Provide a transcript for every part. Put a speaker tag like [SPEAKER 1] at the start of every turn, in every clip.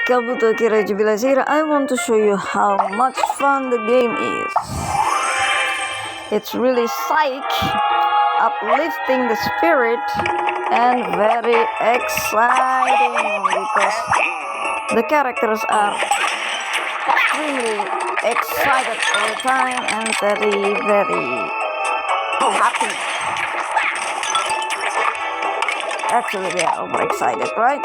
[SPEAKER 1] Kabuto Kira Jubiles here. I want to show you how much fun the game is. It's really psych, uplifting the spirit, and very exciting because the characters are extremely excited all the time and very happy. Actually, they are overexcited, right?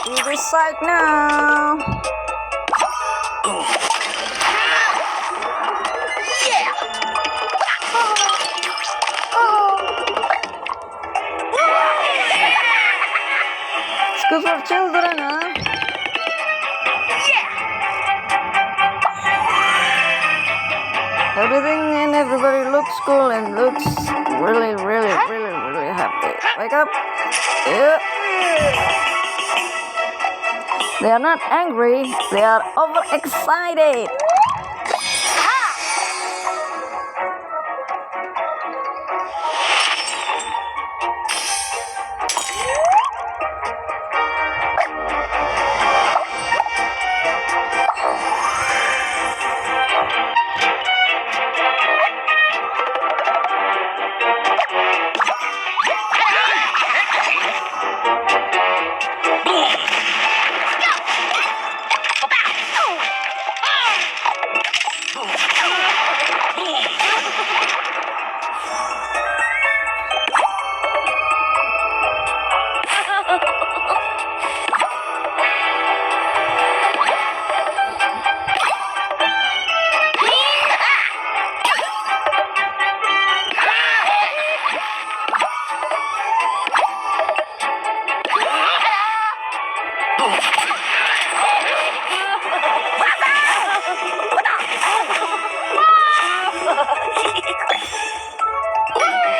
[SPEAKER 1] To this side now. It's good for children, huh? Everything and everybody looks cool and looks really happy. Wake up. Yeah. They are not angry, they are overexcited.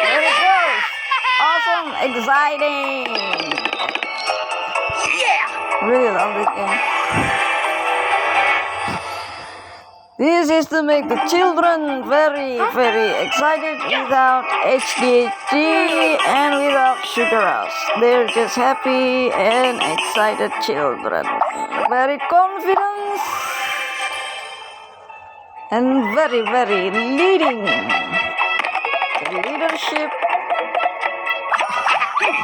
[SPEAKER 1] There it goes. Awesome, exciting. Really love this game. This is to make the children very excited without HDHD and without sugar rush. They're just happy and excited children. Very confident and very leading. Leadership,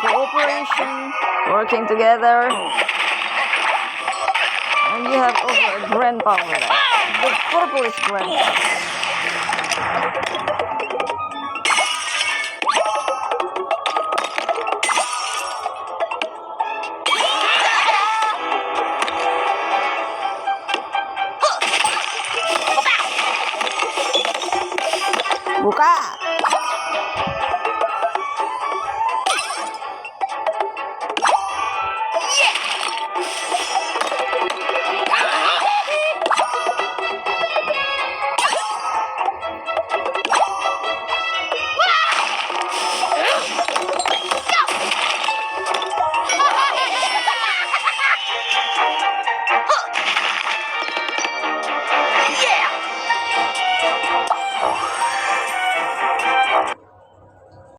[SPEAKER 1] cooperation, working together. And you have also a grandpa over there. The purple is grandpa.